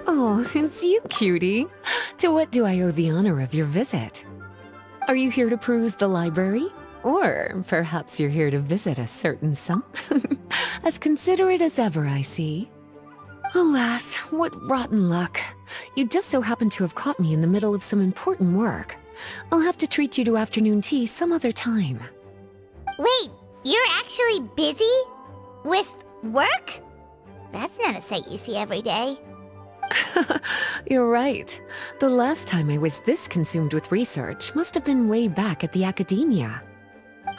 Oh, it's you, cutie. To what do I owe the honor of your visit? Are you here to peruse the library? Or perhaps you're here to visit a certain some? As considerate as ever, I see. Alas, what rotten luck. You just so happen to have caught me in the middle of some important work. I'll have to treat you to afternoon tea some other time. Wait, you're actually busy? With work? That's not a sight you see every day. You're right. The last time I was this consumed with research must have been way back at the academia.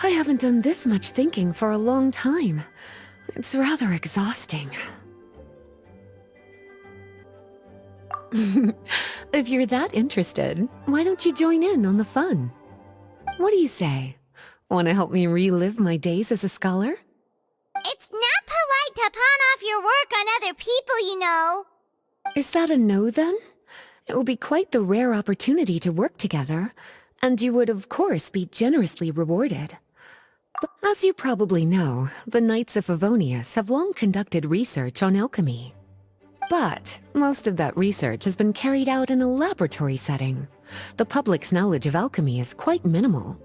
I haven't done this much thinking for a long time. It's rather exhausting. If you're that interested, why don't you join in on the fun? What do you say? Want to help me relive my days as a scholar? It's not polite to pawn off your work on other people, you know. Is that a no, then? It will be quite the rare opportunity to work together, and you would, of course, be generously rewarded. But as you probably know, the Knights of 𝘂�onius have long conducted research on alchemy. But most of that research has been carried out in a laboratory setting. The public's knowledge of alchemy is quite minimal.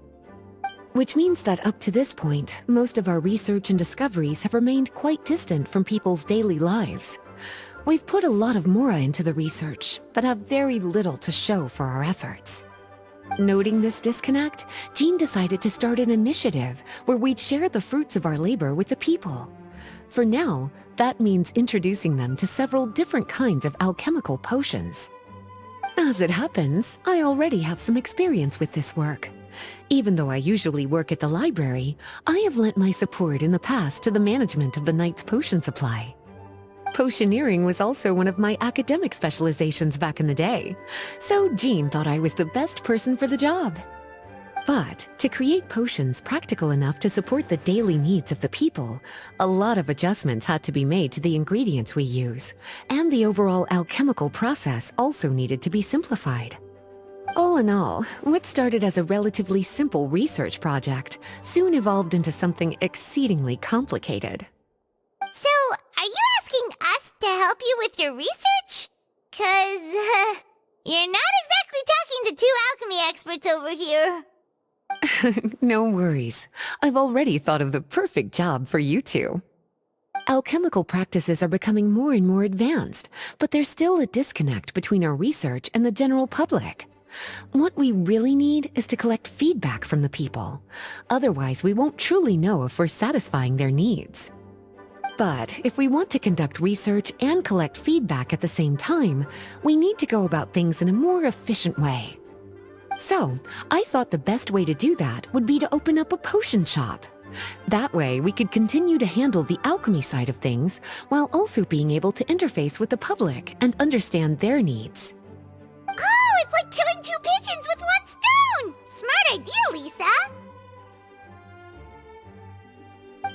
Which means that up to this point, most of our research and discoveries have remained quite distant from people's daily lives. We've put a lot of mora into the research, but have very little to show for our efforts. Noting this disconnect, Jean decided to start an initiative where we'd share the fruits of our labor with the people. For now, that means introducing them to several different kinds of alchemical potions. As it happens, I already have some experience with this work. Even though I usually work at the library, I have lent my support in the past to the management of the Knight's potion supply. Potioneering was also one of my academic specializations back in the day, so Jean thought I was the best person for the job. But to create potions practical enough to support the daily needs of the people, a lot of adjustments had to be made to the ingredients we use, and the overall alchemical process also needed to be simplified. All in all, what started as a relatively simple research project soon evolved into something exceedingly complicated. So, are you asking us to help you with your research? 'Cause, you're not exactly talking to two alchemy experts over here. No worries. I've already thought of the perfect job for you two. Alchemical practices are becoming more and more advanced, but there's still a disconnect between our research and the general public. What we really need is to collect feedback from the people. Otherwise, we won't truly know if we're satisfying their needs. But if we want to conduct research and collect feedback at the same time, we need to go about things in a more efficient way. So, I thought the best way to do that would be to open up a potion shop. That way, we could continue to handle the alchemy side of things while also being able to interface with the public and understand their needs. Oh, it's like killing two pigeons with one stone! Smart idea, Lisa!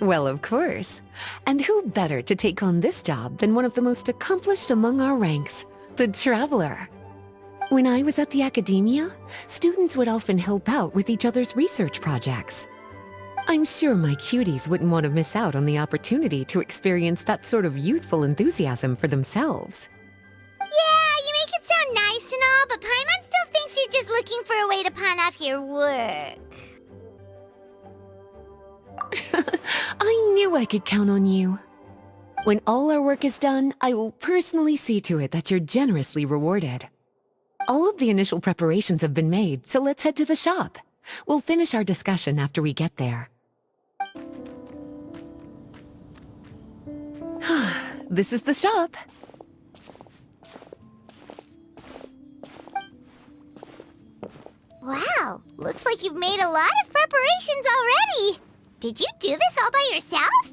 Well, of course. And who better to take on this job than one of the most accomplished among our ranks, the Traveler? When I was at the academia, students would often help out with each other's research projects. I'm sure my cuties wouldn't want to miss out on the opportunity to experience that sort of youthful enthusiasm for themselves. Yeah, you make it sound nice and all, but Paimon still thinks you're just looking for a way to pawn off your work. I knew I could count on you. When all our work is done, I will personally see to it that you're generously rewarded. All of the initial preparations have been made, so let's head to the shop. We'll finish our discussion after we get there. This is the shop. Wow, looks like you've made a lot of preparations already. Did you do this all by yourself?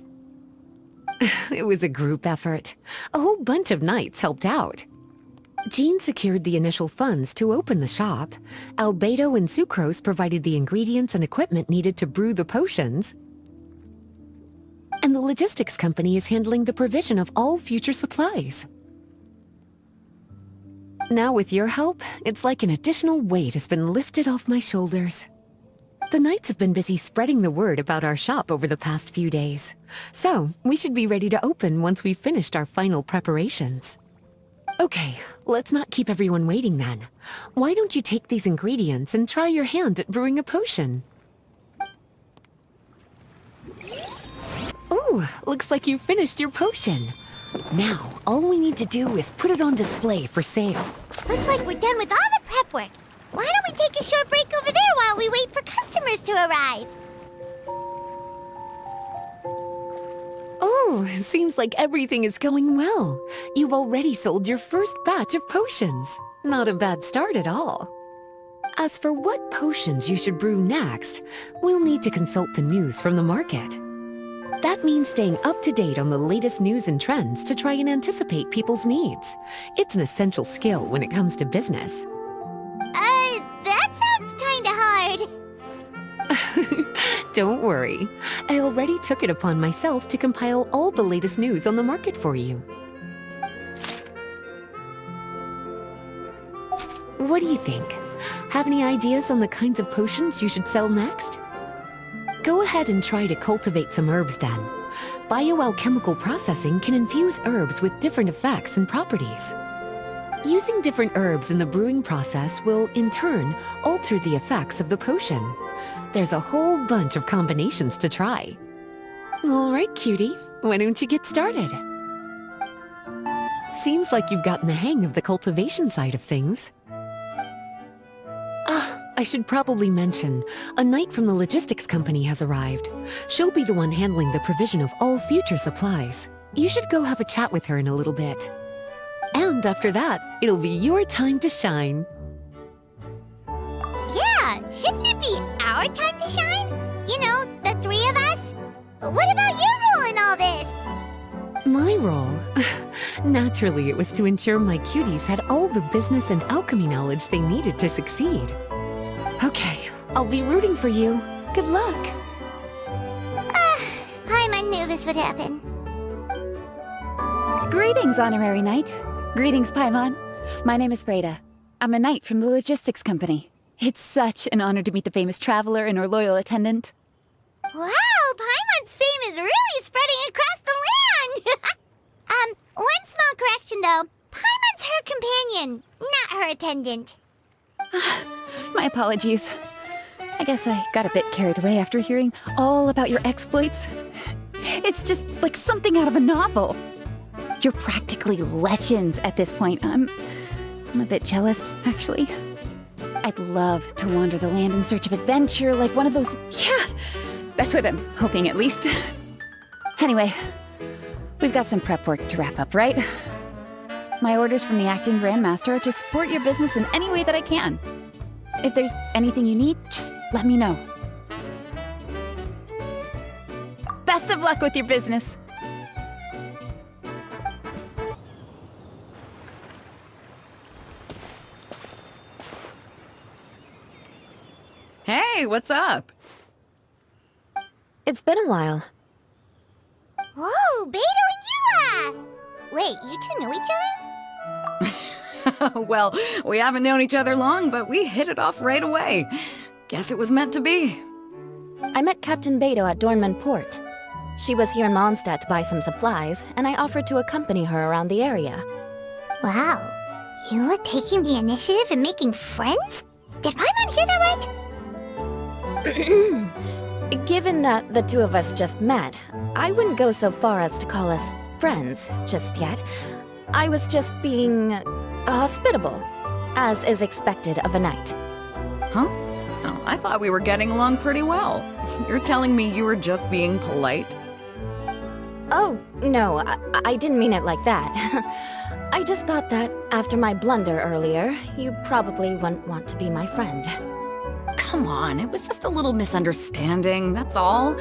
It was a group effort. A whole bunch of knights helped out. Jean secured the initial funds to open the shop. Beidou and Sucrose provided the ingredients and equipment needed to brew the potions. And the logistics company is handling the provision of all future supplies. Now with your help, it's like an additional weight has been lifted off my shoulders. The knights have been busy spreading the word about our shop over the past few days. So, we should be ready to open once we've finished our final preparations. Okay, let's not keep everyone waiting then. Why don't you take these ingredients and try your hand at brewing a potion? Ooh, looks like you finished your potion. Now, all we need to do is put it on display for sale. Looks like we're done with all the prep work. Why don't we take a short break over there while we wait for customers to arrive? Oh, seems like everything is going well. You've already sold your first batch of potions. Not a bad start at all. As for what potions you should brew next, we'll need to consult the news from the market. That means staying up to date on the latest news and trends to try and anticipate people's needs. It's an essential skill when it comes to business. That sounds kinda hard. Don't worry. I already took it upon myself to compile all the latest news on the market for you. What do you think? Have any ideas on the kinds of potions you should sell next? Go ahead and try to cultivate some herbs then. Bioalchemical processing can infuse herbs with different effects and properties. Using different herbs in the brewing process will, in turn, alter the effects of the potion. There's a whole bunch of combinations to try. All right, cutie, why don't you get started? Seems like you've gotten the hang of the cultivation side of things. I should probably mention, a knight from the logistics company has arrived. She'll be the one handling the provision of all future supplies. You should go have a chat with her in a little bit. And after that, it'll be your time to shine. Yeah, shouldn't it be our time to shine? You know, the three of us? What about your role in all this? My role? Naturally, it was to ensure my cuties had all the business and alchemy knowledge they needed to succeed. Okay, I'll be rooting for you. Good luck. Paimon knew this would happen. Greetings, Honorary Knight. Greetings, Paimon. My name is Beidou. I'm a knight from the logistics company. It's such an honor to meet the famous traveler and her loyal attendant. Wow, Paimon's fame is really spreading across the land! One small correction though. Paimon's her companion, not her attendant. My apologies. I guess I got a bit carried away after hearing all about your exploits. It's just like something out of a novel. You're practically legends at this point. I'm a bit jealous, actually. I'd love to wander the land in search of adventure like one of those... Yeah, that's what I'm hoping at least. Anyway, we've got some prep work to wrap up, right? My orders from the acting Grandmaster are to support your business in any way that I can. If there's anything you need, just let me know. Best of luck with your business. Hey, what's up? It's been a while. Whoa, Beidou and Eula! Wait, you two know each other? Well, we haven't known each other long, but we hit it off right away. Guess it was meant to be. I met Captain Beidou at Dornman Port. She was here in Mondstadt to buy some supplies, and I offered to accompany her around the area. Wow, Eula taking the initiative and making friends? Did Paimon hear that right? Given that the two of us just met, I wouldn't go so far as to call us friends just yet. I was just being hospitable, as is expected of a knight. Huh? Oh, I thought we were getting along pretty well. You're telling me you were just being polite? Oh, no, I didn't mean it like that. I just thought that after my blunder earlier, you probably wouldn't want to be my friend. Come on, it was just a little misunderstanding, that's all.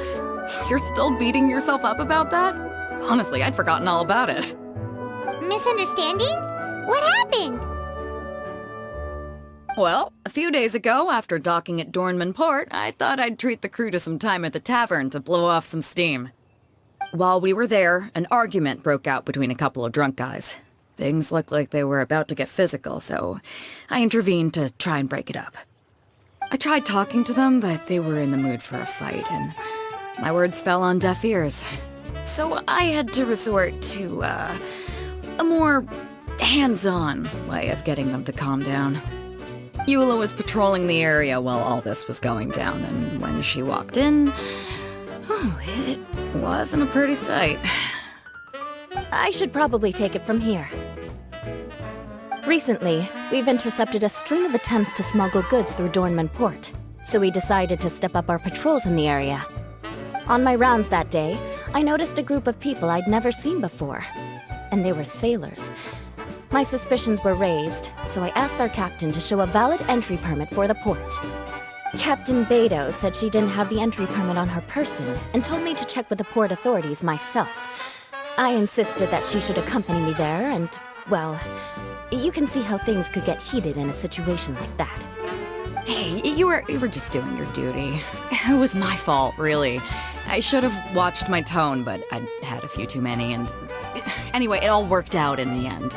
You're still beating yourself up about that? Honestly, I'd forgotten all about it. Misunderstanding? What happened? Well, a few days ago, after docking at Dornman Port, I thought I'd treat the crew to some time at the tavern to blow off some steam. While we were there, an argument broke out between a couple of drunk guys. Things looked like they were about to get physical, so I intervened to try and break it up. I tried talking to them, but they were in the mood for a fight, and my words fell on deaf ears. So I had to resort to, a more hands-on way of getting them to calm down. Eula was patrolling the area while all this was going down, and when she walked in, oh, it wasn't a pretty sight. I should probably take it from here. Recently, we've intercepted a string of attempts to smuggle goods through Dornman Port, so we decided to step up our patrols in the area. On my rounds that day, I noticed a group of people I'd never seen before, and they were sailors. My suspicions were raised, so I asked their captain to show a valid entry permit for the port. Captain Beidou said she didn't have the entry permit on her person and told me to check with the port authorities myself. I insisted that she should accompany me there and, well, you can see how things could get heated in a situation like that. Hey, you were just doing your duty. It was my fault, really. I should have watched my tone, but I'd had a few too many, and anyway, it all worked out in the end.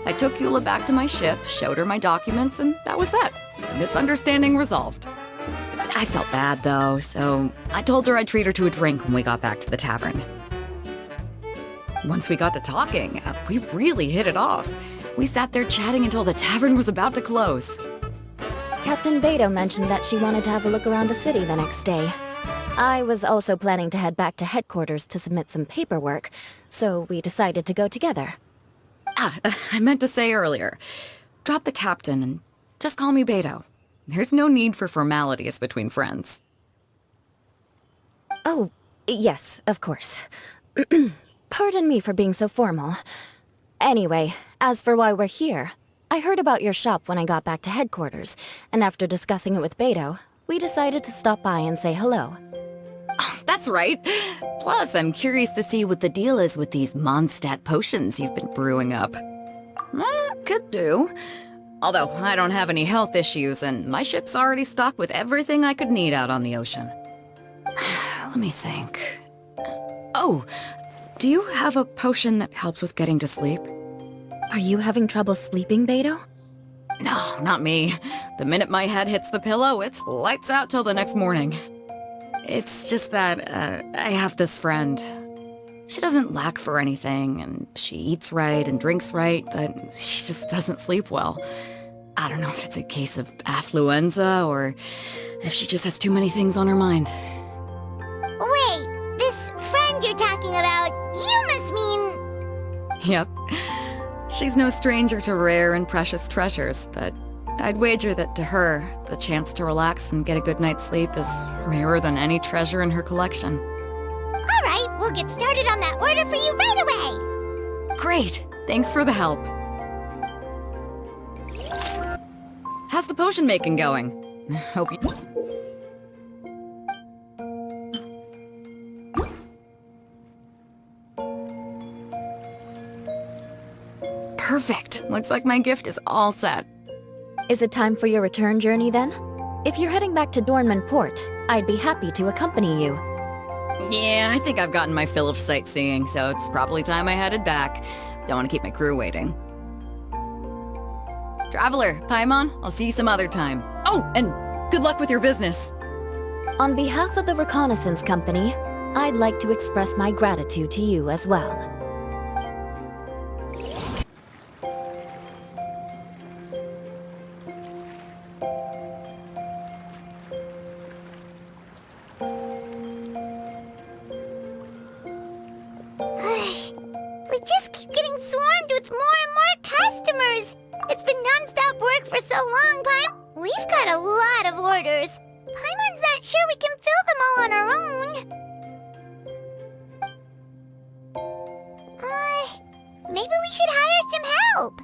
I took Eula back to my ship, showed her my documents, and that was that. Misunderstanding resolved. I felt bad, though, so I told her I'd treat her to a drink when we got back to the tavern. Once we got to talking, we really hit it off. We sat there chatting until the tavern was about to close. Captain Beidou mentioned that she wanted to have a look around the city the next day. I was also planning to head back to headquarters to submit some paperwork, so we decided to go together. I meant to say earlier, drop the captain and just call me Beidou. There's no need for formalities between friends. Oh, yes, of course. Pardon me for being so formal. Anyway, as for why we're here, I heard about your shop when I got back to headquarters, and after discussing it with Beidou, we decided to stop by and say hello. Oh, that's right. Plus, I'm curious to see what the deal is with these Mondstadt potions you've been brewing up. Could do. Although, I don't have any health issues, and my ship's already stocked with everything I could need out on the ocean. Let me think. Oh, do you have a potion that helps with getting to sleep? Are you having trouble sleeping, Beidou? No, not me. The minute my head hits the pillow, it's lights out till the next morning. It's just that, I have this friend. She doesn't lack for anything, and she eats right and drinks right, but she just doesn't sleep well. I don't know if it's a case of affluenza, or if she just has too many things on her mind. Wait, this friend you're talking about, you must mean... Yep. She's no stranger to rare and precious treasures, but I'd wager that to her, the chance to relax and get a good night's sleep is rarer than any treasure in her collection. All right, we'll get started on that order for you right away. Great! Thanks for the help. How's the potion making going? Hope you... Perfect! Looks like my gift is all set. Is it time for your return journey then? If you're heading back to Dornman Port, I'd be happy to accompany you. Yeah, I think I've gotten my fill of sightseeing, so it's probably time I headed back. Don't want to keep my crew waiting. Traveler, Paimon, I'll see you some other time. Oh, and good luck with your business. On behalf of the Reconnaissance Company, I'd like to express my gratitude to you as well. We just keep getting swarmed with more and more customers. It's been non-stop work for so long, Paim. We've got a lot of orders. Paimon's not sure we can fill them all on our own. Maybe we should hire some help.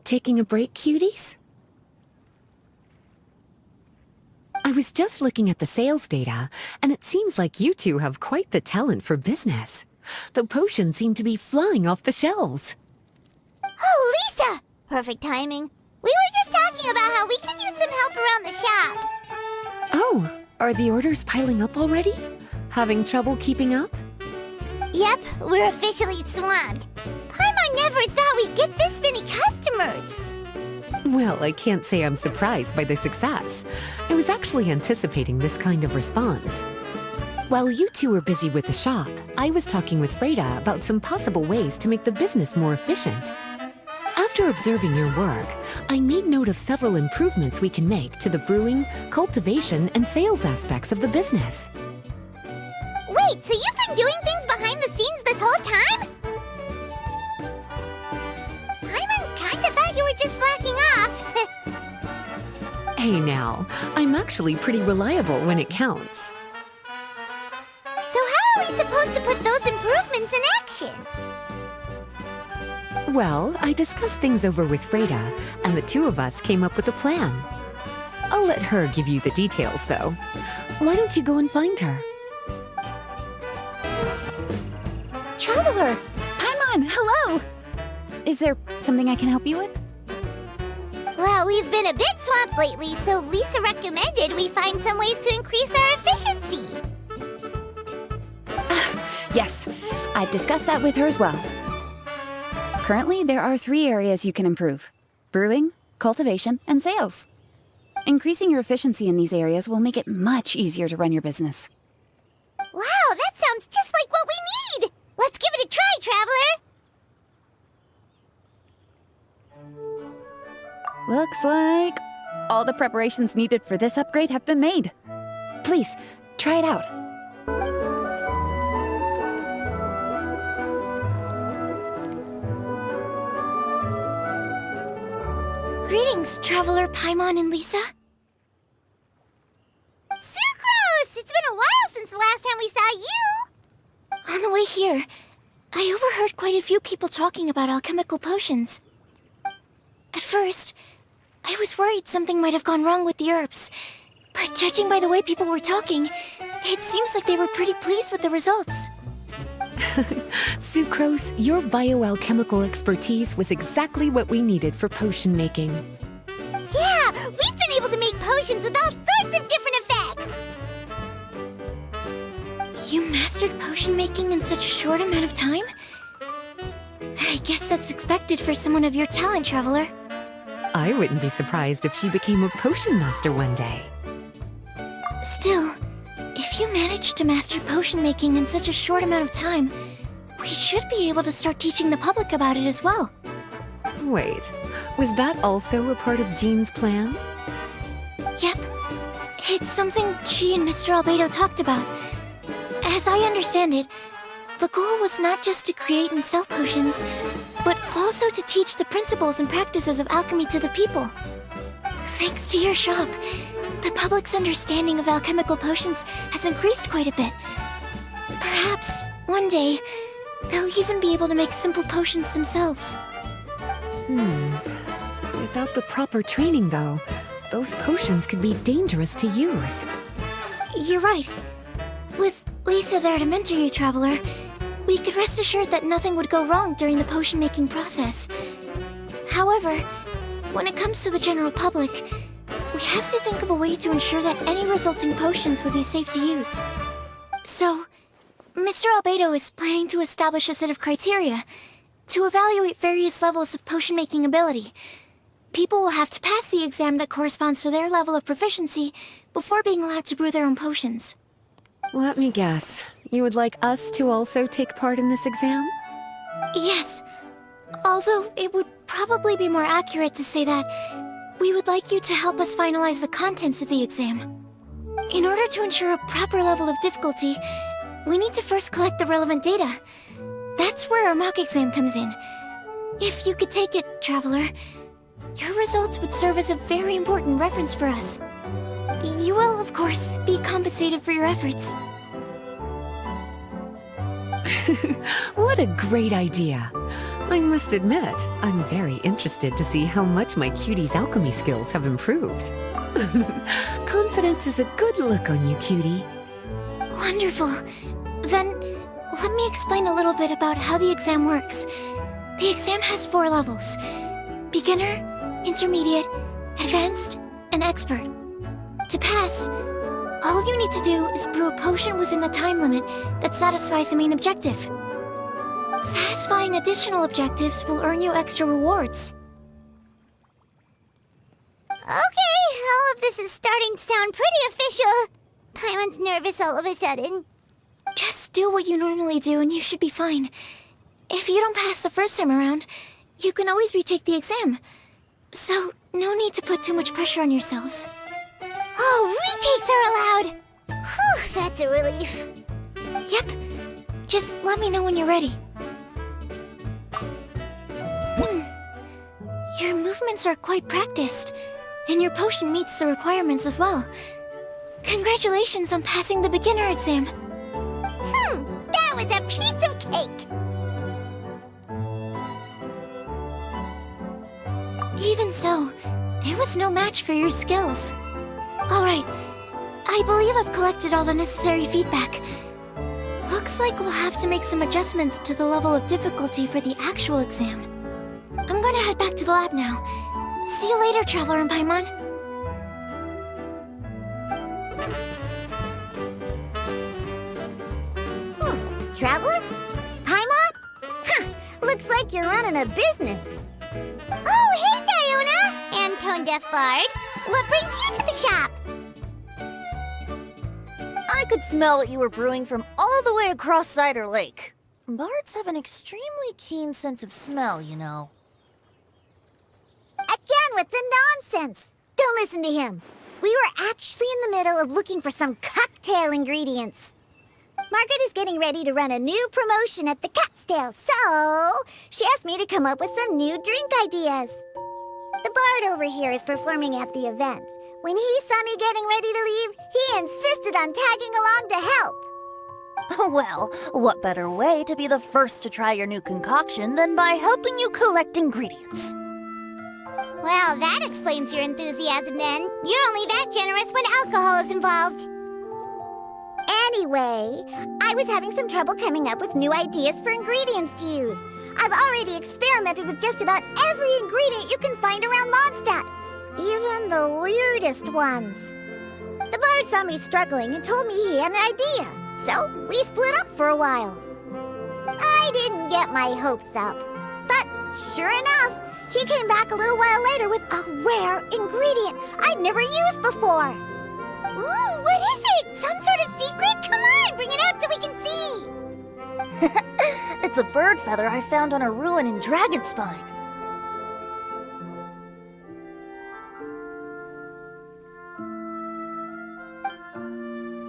Taking a break, cuties? I was just looking at the sales data, and it seems like you two have quite the talent for business. The potions seem to be flying off the shelves. Oh, Lisa! Perfect timing. We were just talking about how we could use some help around the shop. Oh, are the orders piling up already? Having trouble keeping up? Yep, we're officially swamped. Paimon never thought we'd get this many customers. Well, I can't say I'm surprised by the success. I was actually anticipating this kind of response. While you two were busy with the shop, I was talking with 𝘂𝗹cie about some possible ways to make the business more efficient. After observing your work, I made note of several improvements we can make to the brewing, cultivation, and sales aspects of the business. Wait, so you've been doing things behind the scenes this whole time? Paimon kinda thought you were just slacking off. Hey now, I'm actually pretty reliable when it counts. So how are we supposed to put those improvements in action? Well, I discussed things over with 𝘂𝗹cie, and the two of us came up with a plan. I'll let her give you the details, though. Why don't you go and find her? Traveler! Paimon, hello! Is there something I can help you with? Well, we've been a bit swamped lately, so Lisa recommended we find some ways to increase our efficiency. Yes, I've discussed that with her as well. Currently, there are 3 areas you can improve: brewing, cultivation, and sales. Increasing your efficiency in these areas will make it much easier to run your business. Wow, that sounds just like what we need! Let's give it a try, Traveler! Looks like all the preparations needed for this upgrade have been made. Please, try it out. Greetings, Traveler Paimon and Lisa. Sucrose! It's been a while since the last time we saw you! On the way here, I overheard quite a few people talking about alchemical potions. At first, I was worried something might have gone wrong with the herbs, but judging by the way people were talking, it seems like they were pretty pleased with the results. Sucrose, your bioalchemical expertise was exactly what we needed for potion making. Yeah, we've been able to make potions with all sorts of different effects! You mastered potion making in such a short amount of time? I guess that's expected for someone of your talent, Traveler. I wouldn't be surprised if she became a potion master one day. Still, if you managed to master potion making in such a short amount of time, we should be able to start teaching the public about it as well. Wait, was that also a part of Jean's plan? Yep. It's something she and Mr. Beidou talked about. As I understand it, the goal was not just to create and sell potions, but also to teach the principles and practices of alchemy to the people. Thanks to your shop, the public's understanding of alchemical potions has increased quite a bit. Perhaps, one day, they'll even be able to make simple potions themselves. Without the proper training, though, those potions could be dangerous to use. You're right. With Lisa there to mentor you, Traveler, we could rest assured that nothing would go wrong during the potion-making process. However, when it comes to the general public, we have to think of a way to ensure that any resulting potions would be safe to use. So, Mr. Beidou is planning to establish a set of criteria to evaluate various levels of potion-making ability. People will have to pass the exam that corresponds to their level of proficiency before being allowed to brew their own potions. Let me guess. You would like us to also take part in this exam? Yes. Although it would probably be more accurate to say that we would like you to help us finalize the contents of the exam. In order to ensure a proper level of difficulty, we need to first collect the relevant data. That's where our mock exam comes in. If you could take it, Traveler, your results would serve as a very important reference for us. You will, of course, be compensated for your efforts. What a great idea! I must admit, I'm very interested to see how much my 𝘂𝗋ℎ's alchemy skills have improved. Confidence is a good look on you, cutie. Wonderful. Then, let me explain a little bit about how the exam works. The exam has 4 levels: beginner, intermediate, advanced, and expert. To pass, all you need to do is brew a potion within the time limit that satisfies the main objective. Satisfying additional objectives will earn you extra rewards. Okay, all of this is starting to sound pretty official. Paimon's nervous all of a sudden. Just do what you normally do and you should be fine. If you don't pass the first time around, you can always retake the exam. So, no need to put too much pressure on yourselves. Oh, retakes are allowed! Whew, that's a relief. Yep. Just let me know when you're ready. Your movements are quite practiced, and your potion meets the requirements as well. Congratulations on passing the beginner exam. That was a piece of cake! Even so, it was no match for your skills. Alright, I believe I've collected all the necessary feedback. Looks like we'll have to make some adjustments to the level of difficulty for the actual exam. I'm gonna head back to the lab now. See you later, Traveler and Paimon. Traveler? Paimon? Looks like you're running a business. Oh, hey, Diona! And Tone Deaf Bard. What brings you to the shop? I could smell what you were brewing from all the way across Cider Lake. Bards have an extremely keen sense of smell, you know. Again with the nonsense! Don't listen to him. We were actually in the middle of looking for some cocktail ingredients. Margaret is getting ready to run a new promotion at the Catstail, so she asked me to come up with some new drink ideas. The bard over here is performing at the event. When he saw me getting ready to leave, he insisted on tagging along to help. Well, what better way to be the first to try your new concoction than by helping you collect ingredients? Well, that explains your enthusiasm then. You're only that generous when alcohol is involved. Anyway, I was having some trouble coming up with new ideas for ingredients to use. I've already experimented with just about every ingredient you can find around Mondstadt, even the weirdest ones. The bard saw me struggling and told me he had an idea, so we split up for a while. I didn't get my hopes up, but sure enough, he came back a little while later with a rare ingredient I'd never used before. Ooh, what is it? Some sort of secret? Come on, bring it out so we can see! It's a bird feather I found on a ruin in Dragonspine.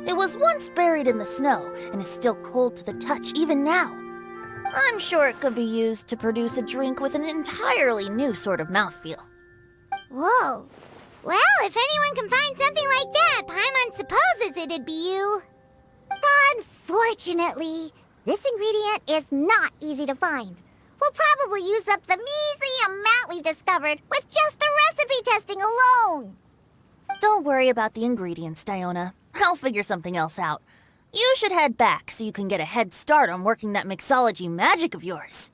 It was once buried in the snow and is still cold to the touch even now. I'm sure it could be used to produce a drink with an entirely new sort of mouthfeel. Whoa. Well, if anyone can find something like that, Paimon supposes it'd be you. Unfortunately, this ingredient is not easy to find. We'll probably use up the measly amount we've discovered with just the recipe testing alone. Don't worry about the ingredients, Diona. I'll figure something else out. You should head back so you can get a head start on working that mixology magic of yours.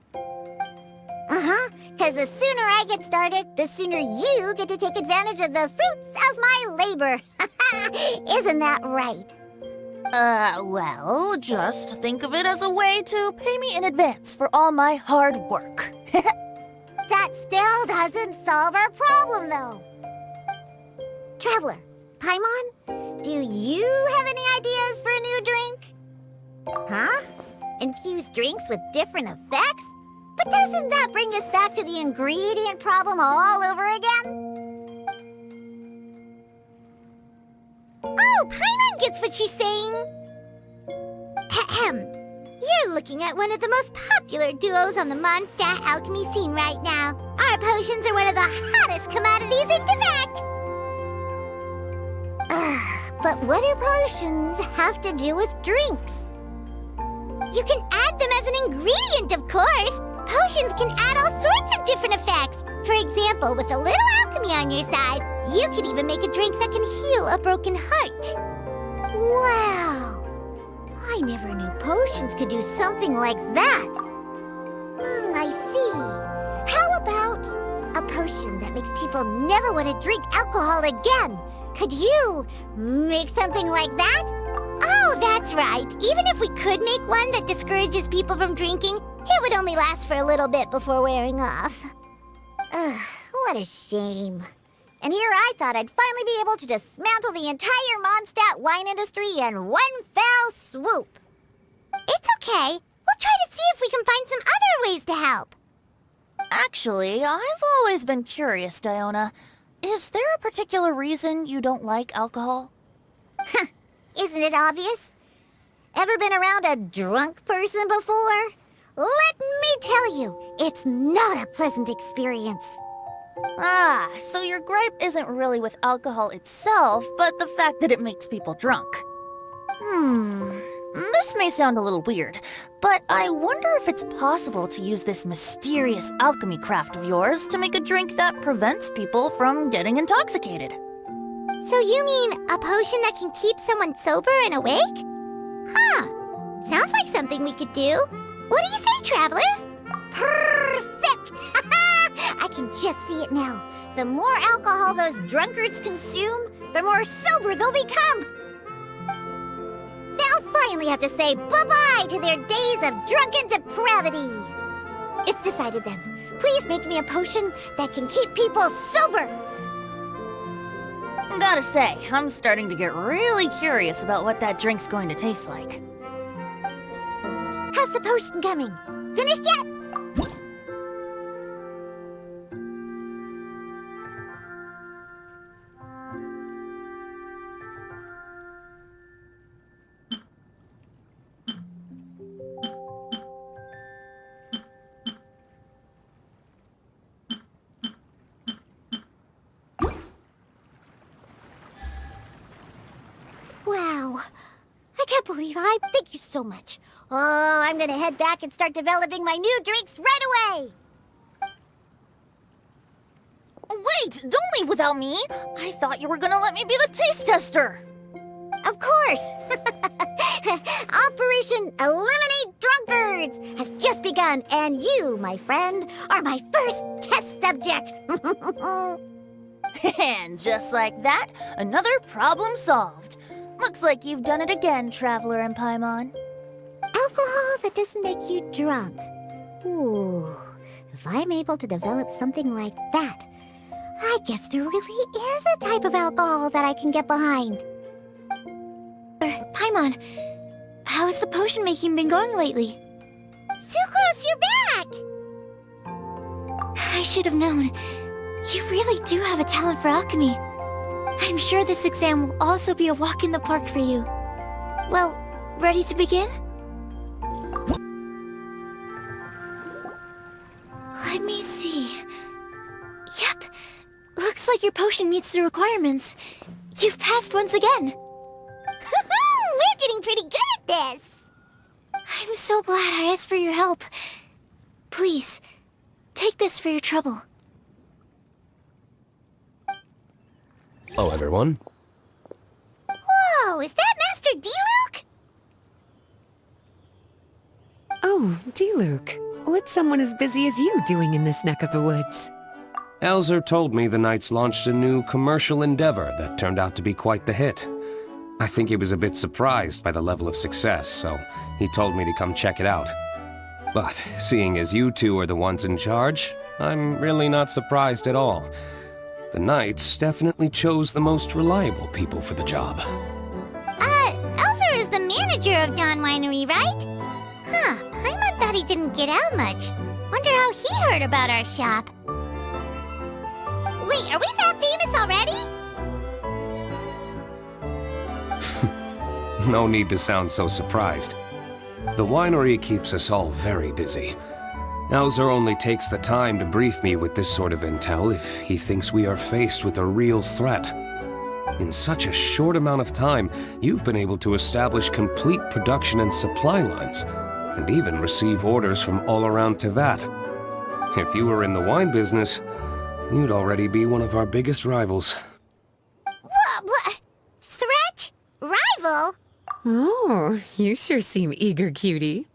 Because the sooner I get started, the sooner you get to take advantage of the fruits of my labor. Isn't that right? Well, just think of it as a way to pay me in advance for all my hard work. That still doesn't solve our problem, though. Traveler, Paimon, do you have any ideas for a new drink? Huh? Infused drinks with different effects? But doesn't that bring us back to the ingredient problem all over again? Oh, Paimon gets what she's saying. Ahem. You're looking at one of the most popular duos on the Mondstadt alchemy scene right now. Our potions are one of the hottest commodities in Tibet. But what do potions have to do with drinks? You can add them as an ingredient, of course. Potions can add all sorts of different effects. For example, with a little alchemy on your side, you could even make a drink that can heal a broken heart. Wow! I never knew potions could do something like that. I see. How about a potion that makes people never want to drink alcohol again? Could you make something like that? Oh, that's right. Even if we could make one that discourages people from drinking, it would only last for a little bit before wearing off. Ugh, what a shame. And here I thought I'd finally be able to dismantle the entire Mondstadt wine industry in one fell swoop. Okay, we'll try to see if we can find some other ways to help. Actually, I've always been curious, Diona. Is there a particular reason you don't like alcohol? Isn't it obvious? Ever been around a drunk person before? Let me tell you, it's not a pleasant experience. Ah, so your gripe isn't really with alcohol itself, but the fact that it makes people drunk. This may sound a little weird, but I wonder if it's possible to use this mysterious alchemy craft of yours to make a drink that prevents people from getting intoxicated. So you mean a potion that can keep someone sober and awake? Huh. Sounds like something we could do. What do you say, Traveler? Perfect! I can just see it now. The more alcohol those drunkards consume, the more sober they'll become. They'll finally have to say bye-bye to their days of drunken depravity. It's decided then. Please make me a potion that can keep people sober. Gotta say, I'm starting to get really curious about what that drink's going to taste like. How's the potion coming? Finished yet? Wow. I can't believe thank you so much. Oh, I'm gonna head back and start developing my new drinks right away. Wait, don't leave without me. I thought you were gonna let me be the taste tester. Of course. Operation Eliminate Drunkards has just begun, and you, my friend, are my first test subject. And just like that, another problem solved. Looks like you've done it again, Traveler and Paimon. Alcohol that doesn't make you drunk. Ooh, if I'm able to develop something like that, I guess there really is a type of alcohol that I can get behind. Paimon, how has the potion making been going lately? Sucrose, you're back! I should have known. You really do have a talent for alchemy. I'm sure this exam will also be a walk in the park for you. Well, ready to begin? Let me see. Yep, looks like your potion meets the requirements. You've passed once again. We're getting pretty good at this. I'm so glad I asked for your help. Please, take this for your trouble. Hello, everyone. Whoa, is that Master Diluc? Oh, Diluc. What's someone as busy as you doing in this neck of the woods? 𝘂παιcie told me the Knights launched a new commercial endeavor that turned out to be quite the hit. I think he was a bit surprised by the level of success, so he told me to come check it out. But seeing as you two are the ones in charge, I'm really not surprised at all. The Knights definitely chose the most reliable people for the job. 𝘂παιcie is the manager of Dawn Winery, right? Huh, Paimon thought he didn't get out much. Wonder how he heard about our shop. Wait, are we that famous already? No need to sound so surprised. The winery keeps us all very busy. 𝘂ṕcie only takes the time to brief me with this sort of intel if he thinks we are faced with a real threat. In such a short amount of time, you've been able to establish complete production and supply lines, and even receive orders from all around Teyvat. If you were in the wine business, you'd already be one of our biggest rivals. What? Threat? Rival? Oh, you sure seem eager, cutie.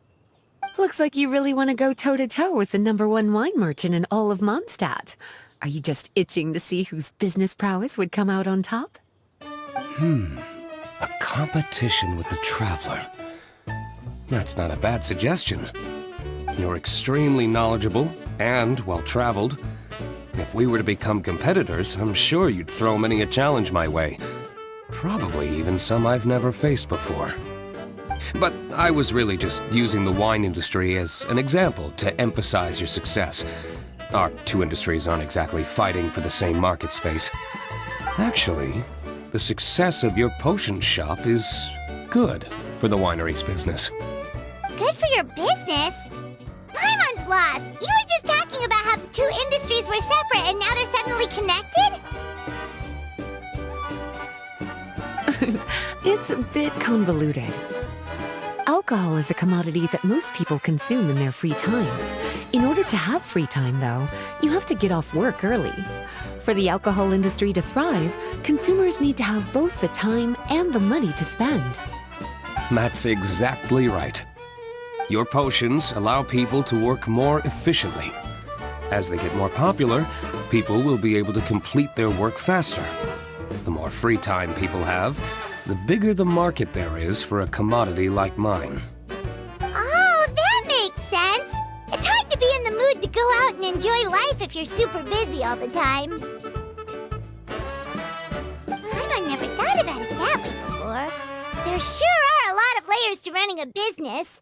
Looks like you really want to go toe-to-toe with the #1 wine merchant in all of Mondstadt. Are you just itching to see whose business prowess would come out on top? A competition with the Traveler. That's not a bad suggestion. You're extremely knowledgeable and well-traveled. If we were to become competitors, I'm sure you'd throw many a challenge my way. Probably even some I've never faced before. But I was really just using the wine industry as an example to emphasize your success. Our two industries aren't exactly fighting for the same market space. Actually, the success of your potion shop is good for the winery's business. Good for your business? Paimon's lost! You were just talking about how the two industries were separate and now they're suddenly connected? It's a bit convoluted. Alcohol is a commodity that most people consume in their free time. In order to have free time, though, you have to get off work early. For the alcohol industry to thrive, consumers need to have both the time and the money to spend. That's exactly right. Your potions allow people to work more efficiently. As they get more popular, people will be able to complete their work faster. The more free time people have, the bigger the market there is for a commodity like mine. Oh, that makes sense! It's hard to be in the mood to go out and enjoy life if you're super busy all the time. I never thought about it that way before. There sure are a lot of layers to running a business.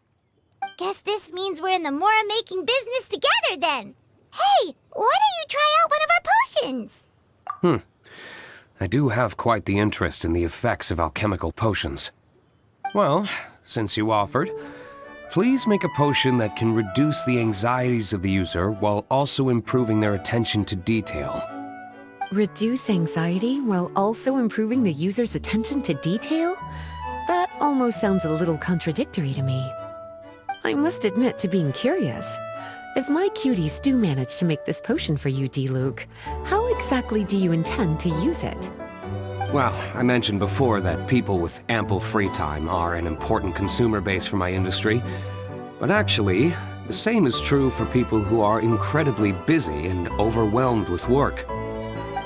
Guess this means we're in the Mora-making business together then. Hey, why don't you try out one of our potions? I do have quite the interest in the effects of alchemical potions. Well, since you offered, please make a potion that can reduce the anxieties of the user while also improving their attention to detail. Reduce anxiety while also improving the user's attention to detail? That almost sounds a little contradictory to me. I must admit to being curious. If my cuties do manage to make this potion for you, Diluc, how exactly do you intend to use it? Well, I mentioned before that people with ample free time are an important consumer base for my industry. But actually, the same is true for people who are incredibly busy and overwhelmed with work.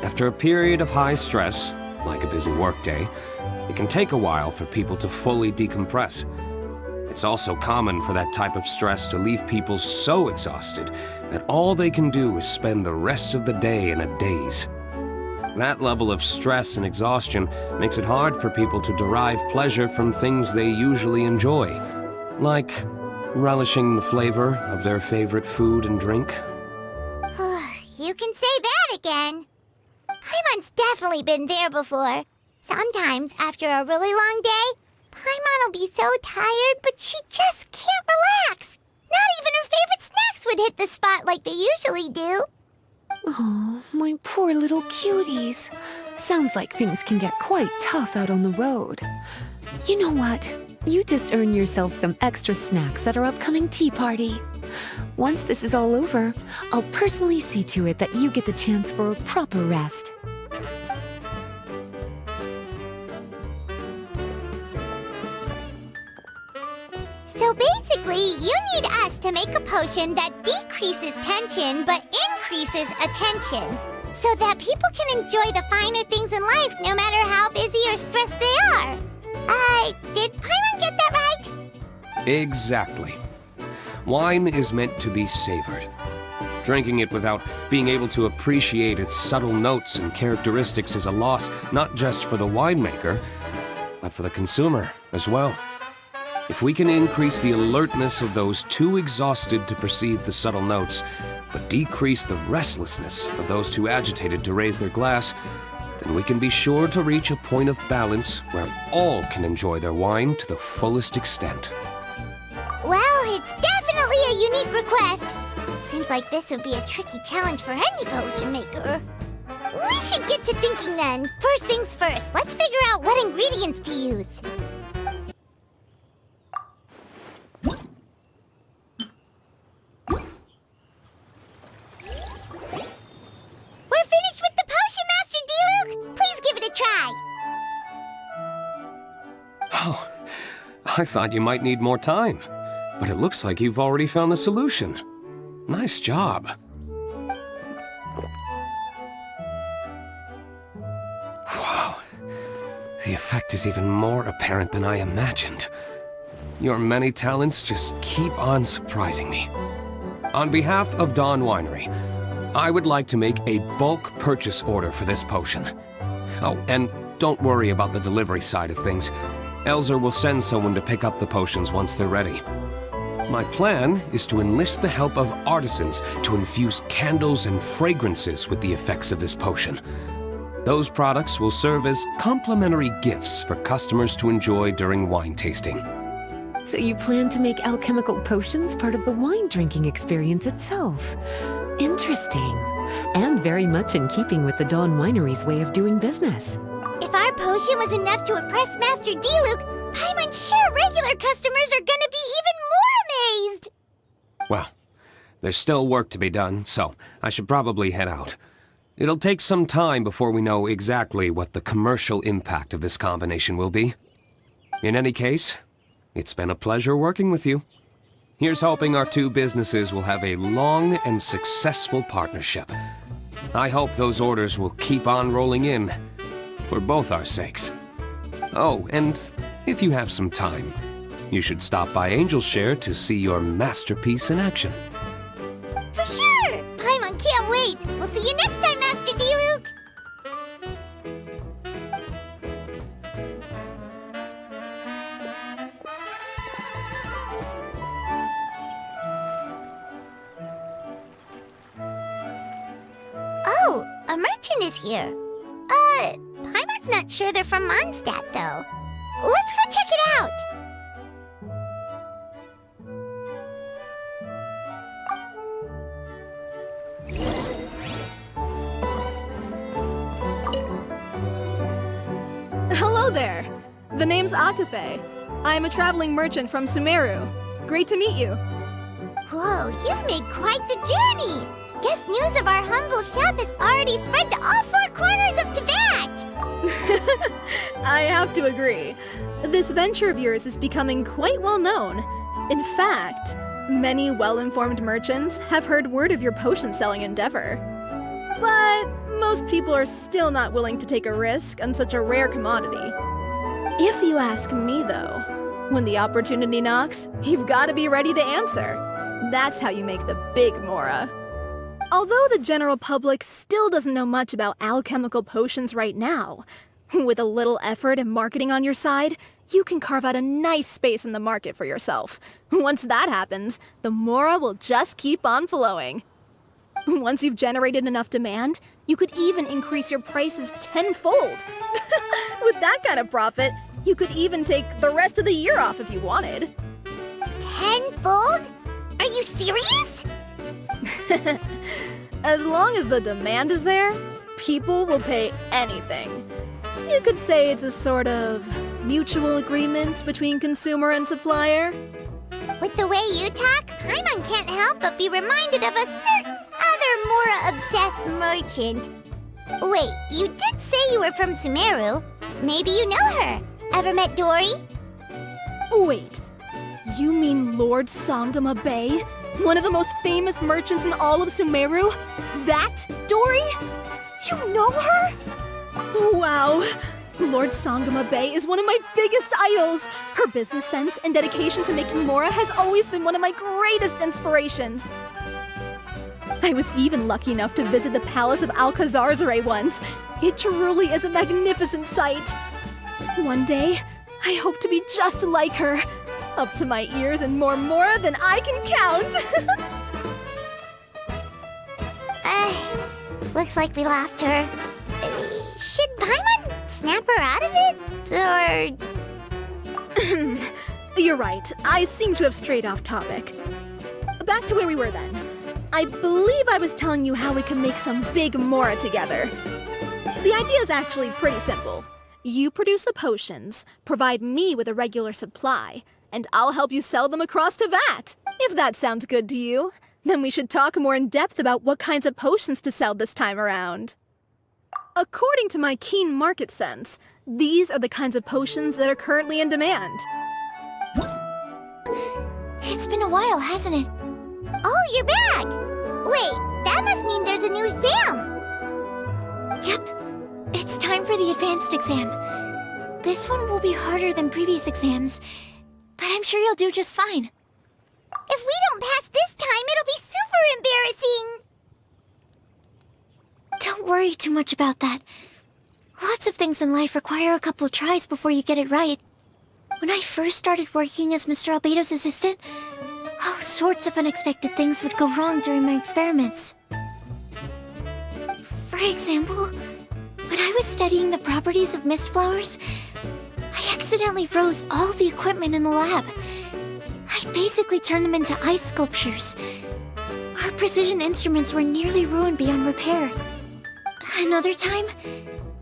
After a period of high stress, like a busy workday, it can take a while for people to fully decompress. It's also common for that type of stress to leave people so exhausted that all they can do is spend the rest of the day in a daze. That level of stress and exhaustion makes it hard for people to derive pleasure from things they usually enjoy, like relishing the flavor of their favorite food and drink. You can say that again. Paimon's definitely been there before. Sometimes, after a really long day, Paimon will be so tired, but she just can't relax. Not even her favorite snacks would hit the spot like they usually do. Oh, my poor little cuties. Sounds like things can get quite tough out on the road. You know what? You just earn yourself some extra snacks at our upcoming tea party. Once this is all over, I'll personally see to it that you get the chance for a proper rest. So basically, you need us to make a potion that decreases tension but increases attention, so that people can enjoy the finer things in life no matter how busy or stressed they are. Did Paimon get that right? Exactly. Wine is meant to be savored. Drinking it without being able to appreciate its subtle notes and characteristics is a loss not just for the winemaker, but for the consumer as well. If we can increase the alertness of those too exhausted to perceive the subtle notes, but decrease the restlessness of those too agitated to raise their glass, then we can be sure to reach a point of balance where all can enjoy their wine to the fullest extent. Well, it's definitely a unique request. Seems like this would be a tricky challenge for any potion maker. We should get to thinking then. First things first, let's figure out what ingredients to use. We're finished with the potion, Master Diluc! Please give it a try! Oh, I thought you might need more time, but it looks like you've already found the solution. Nice job. Wow, the effect is even more apparent than I imagined. Your many talents just keep on surprising me. On behalf of Dawn Winery, I would like to make a bulk purchase order for this potion. Oh, and don't worry about the delivery side of things. 𝘂�sze will send someone to pick up the potions once they're ready. My plan is to enlist the help of artisans to infuse candles and fragrances with the effects of this potion. Those products will serve as complimentary gifts for customers to enjoy during wine tasting. So you plan to make alchemical potions part of the wine drinking experience itself. Interesting. And very much in keeping with the Dawn Winery's way of doing business. If our potion was enough to impress Master Diluc, Paimon's sure regular customers are gonna be even more amazed! Well, there's still work to be done, so I should probably head out. It'll take some time before we know exactly what the commercial impact of this combination will be. In any case, it's been a pleasure working with you. Here's hoping our two businesses will have a long and successful partnership. I hope those orders will keep on rolling in, for both our sakes. Oh, and if you have some time, you should stop by Angelshare to see your masterpiece in action. For sure! Paimon can't wait! We'll see you next time, Master Diluc! Oh, a merchant is here. Paimon's not sure they're from Mondstadt, though. Let's go check it out! Hello there. The name's 𝘂�cie. I am a traveling merchant from Sumeru. Great to meet you. Whoa, you've made quite the journey! Guess news of our humble shop has already spread to all four corners of Teyvat! I have to agree. This venture of yours is becoming quite well known. In fact, many well-informed merchants have heard word of your potion-selling endeavor. But most people are still not willing to take a risk on such a rare commodity. If you ask me, though, when the opportunity knocks, you've got to be ready to answer. That's how you make the big mora. Although the general public still doesn't know much about alchemical potions right now, with a little effort and marketing on your side, you can carve out a nice space in the market for yourself. Once that happens, the mora will just keep on flowing. Once you've generated enough demand, you could even increase your prices tenfold. With that kind of profit, you could even take the rest of the year off if you wanted. Tenfold? Are you serious? As long as the demand is there, people will pay anything. You could say it's a sort of mutual agreement between consumer and supplier. With the way you talk, Paimon can't help but be reminded of a certain other Mora-obsessed merchant. Wait, you did say you were from Sumeru. Maybe you know her. Ever met Dory? Wait, you mean Lord 𝘂�ecie? One of the most famous merchants in all of Sumeru? That Dory? You know her? Wow. Lord 𝘂�ecie is one of my biggest idols. Her business sense and dedication to making mora has always been one of my greatest inspirations. I was even lucky enough to visit the palace of 𝘂�ecie once. It truly is a magnificent sight. One day, I hope to be just like her. Up to my ears in more mora than I can count. Looks like we lost her. Should Paimon snap her out of it? Or... You're right. I seem to have strayed off topic. Back to where we were then. I believe I was telling you how we can make some big mora together. The idea is actually pretty simple. You produce the potions, provide me with a regular supply, and I'll help you sell them across Teyvat. If that sounds good to you, then we should talk more in depth about what kinds of potions to sell this time around. According to my keen market sense, these are the kinds of potions that are currently in demand. It's been a while, hasn't it? Oh, you're back! Wait, that must mean there's a new exam! Yep. It's time for the advanced exam. This one will be harder than previous exams, but I'm sure you'll do just fine. If we don't pass this time, it'll be super embarrassing! Don't worry too much about that. Lots of things in life require a couple tries before you get it right. When I first started working as Mr. Beidou's assistant, all sorts of unexpected things would go wrong during my experiments. For example, when I was studying the properties of mist flowers, I accidentally froze all the equipment in the lab. I basically turned them into ice sculptures. Our precision instruments were nearly ruined beyond repair. Another time,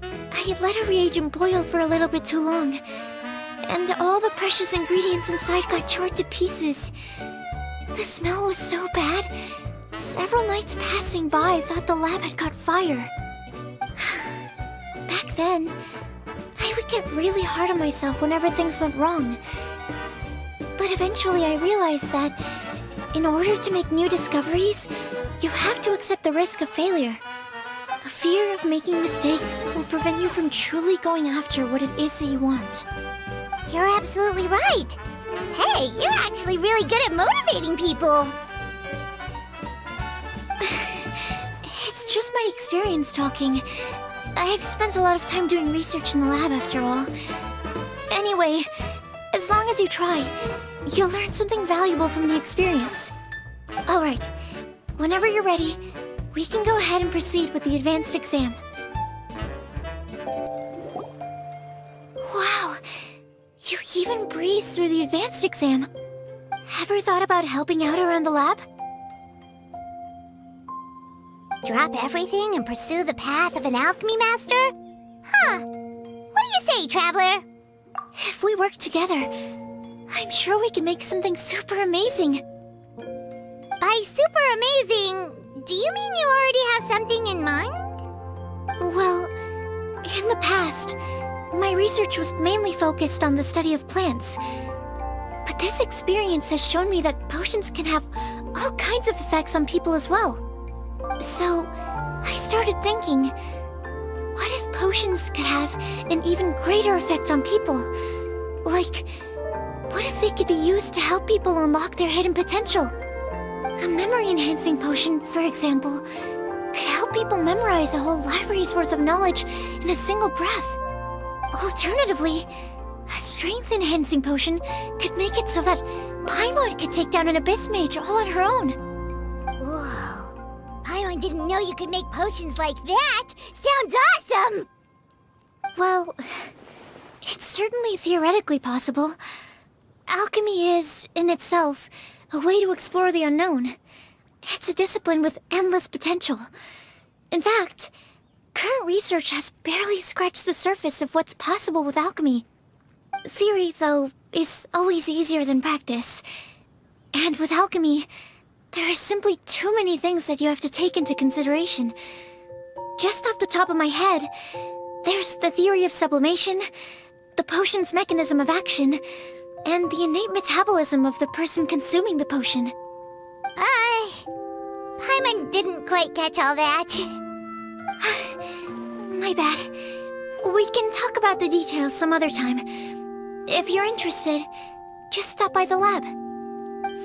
I let a reagent boil for a little bit too long, and all the precious ingredients inside got charred to pieces. The smell was so bad, several nights passing by thought the lab had caught fire. Back then, I would get really hard on myself whenever things went wrong. But eventually I realized that in order to make new discoveries, you have to accept the risk of failure. A fear of making mistakes will prevent you from truly going after what it is that you want. You're absolutely right. Hey, you're actually really good at motivating people. It's just my experience talking. I've spent a lot of time doing research in the lab after all. Anyway, as long as you try, you'll learn something valuable from the experience. Alright, whenever you're ready, we can go ahead and proceed with the advanced exam. Wow, you even breezed through the advanced exam. Ever thought about helping out around the lab? Drop everything and pursue the path of an alchemy master? Huh. What do you say, Traveler? If we work together, I'm sure we can make something super amazing. By super amazing, do you mean you already have something in mind? Well, in the past, my research was mainly focused on the study of plants. But this experience has shown me that potions can have all kinds of effects on people as well. So, I started thinking, what if potions could have an even greater effect on people? Like, what if they could be used to help people unlock their hidden potential? A memory-enhancing potion, for example, could help people memorize a whole library's worth of knowledge in a single breath. Alternatively, a strength-enhancing potion could make it so that Paimon could take down an Abyss Mage all on her own. Whoa. Paimon didn't know you could make potions like that! Sounds awesome! Well, it's certainly theoretically possible. Alchemy is, in itself, a way to explore the unknown. It's a discipline with endless potential. In fact, current research has barely scratched the surface of what's possible with alchemy. Theory, though, is always easier than practice. And with alchemy, there are simply too many things that you have to take into consideration. Just off the top of my head, there's the theory of sublimation, the potion's mechanism of action, and the innate metabolism of the person consuming the potion. Paimon didn't quite catch all that. My bad. We can talk about the details some other time. If you're interested, just stop by the lab.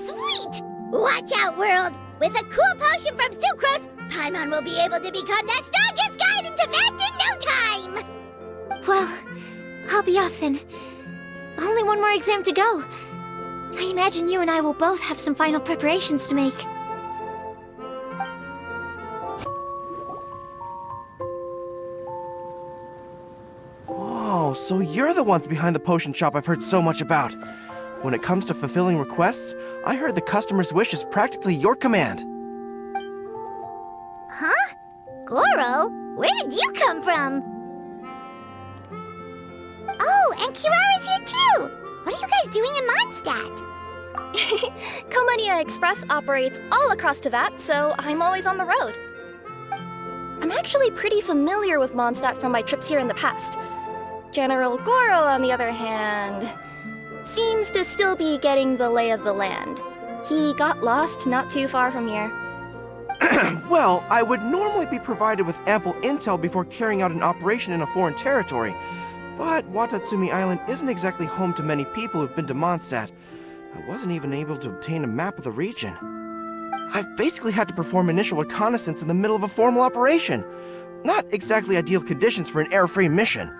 Sweet! Watch out, world! With a cool potion from Sucrose, Paimon will be able to become the strongest guide into Venti in no time! Well, I'll be off then. Only one more exam to go. I imagine you and I will both have some final preparations to make. Oh, so you're the ones behind the potion shop I've heard so much about. When it comes to fulfilling requests, I heard the customer's wish is practically your command. Huh? Gorou? Where did you come from? Oh, and Kirara's here too! What are you guys doing in Mondstadt? 𝘂モニ Express operates all across Teyvat, so I'm always on the road. I'm actually pretty familiar with Mondstadt from my trips here in the past. General Gorou, on the other hand, seems to still be getting the lay of the land. He got lost not too far from here. Well, I would normally be provided with ample intel before carrying out an operation in a foreign territory. But Watatsumi Island isn't exactly home to many people who've been to Mondstadt. I wasn't even able to obtain a map of the region. I've basically had to perform initial reconnaissance in the middle of a formal operation. Not exactly ideal conditions for an air-free mission.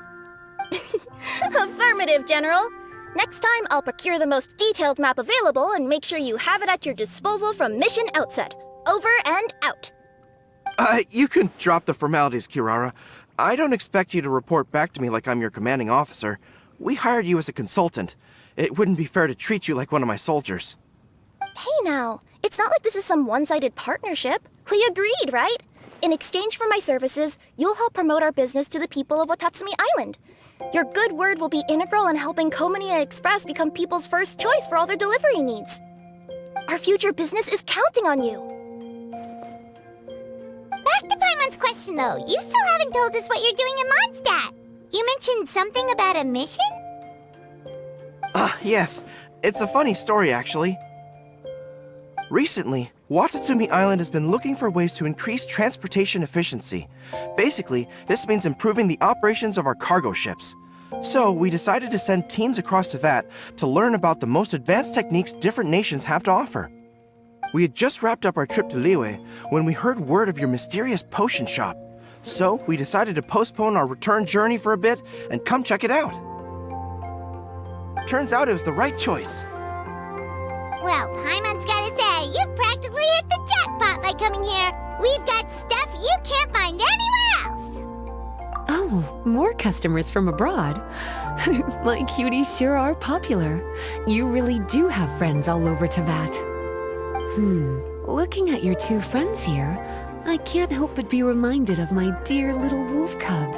Affirmative, General. Next time, I'll procure the most detailed map available and make sure you have it at your disposal from mission outset. Over and out. You can drop the formalities, Kirara. I don't expect you to report back to me like I'm your commanding officer. We hired you as a consultant. It wouldn't be fair to treat you like one of my soldiers. Hey now, it's not like this is some one-sided partnership. We agreed, right? In exchange for my services, you'll help promote our business to the people of 𝘂�ecie Island. Your good word will be integral in helping 𝘂ዓይ𝗹cie𝗰𝗸 become people's first choice for all their delivery needs. Our future business is counting on you. Back to Paimon's question, though. You still haven't told us what you're doing in Mondstadt. You mentioned something about a mission? Yes. It's a funny story, actually. Recently, 𝘂�ecie Island has been looking for ways to increase transportation efficiency. Basically, this means improving the operations of our cargo ships. So, we decided to send teams across to that to learn about the most advanced techniques different nations have to offer. We had just wrapped up our trip to 𝘂�ε when we heard word of your mysterious potion shop. So, we decided to postpone our return journey for a bit and come check it out. Turns out it was the right choice. Well, Paimon's gotta say, you've practically hit the jackpot by coming here. We've got stuff you can't find anywhere else. Oh, more customers from abroad. My cuties sure are popular. You really do have friends all over Teyvat. Looking at your two friends here, I can't help but be reminded of my dear little wolf cub.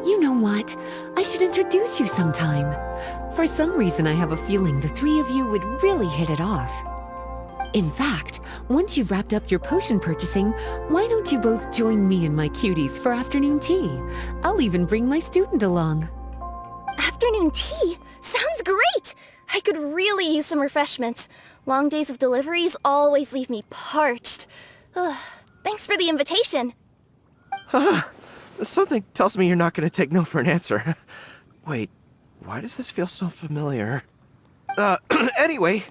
You know what? I should introduce you sometime. For some reason, I have a feeling the three of you would really hit it off. In fact, once you've wrapped up your potion purchasing, why don't you both join me and my cuties for afternoon tea? I'll even bring my student along. Afternoon tea? Sounds great! I could really use some refreshments. Long days of deliveries always leave me parched. Thanks for the invitation. Something tells me you're not going to take no for an answer. Wait, why does this feel so familiar? Anyway,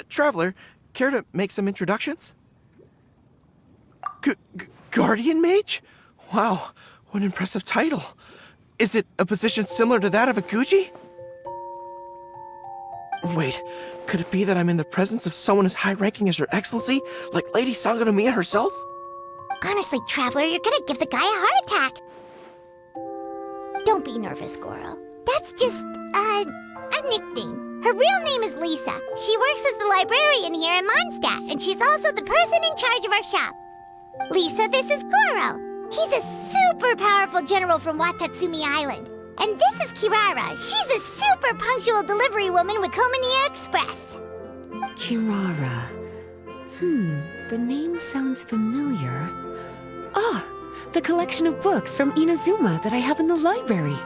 Traveler, care to make some introductions? Guardian Mage? Wow, what an impressive title. Is it a position similar to that of a 𝘂ዓይ𝗹cie? Wait, could it be that I'm in the presence of someone as high-ranking as Her Excellency, like Lady Sangonomiya herself? Honestly, Traveler, you're gonna give the guy a heart attack. Don't be nervous, Gorou. That's just, a nickname. Her real name is Lisa. She works as the librarian here in Mondstadt, and she's also the person in charge of our shop. Lisa, this is Gorou. He's a super powerful general from 𝘂�ecie Island. And this is Kirara. She's a super punctual delivery woman with 𝘂ዓይ𝗹cie𝗰𝗸. Kirara. The name sounds familiar. The collection of books from Inazuma that I have in the library.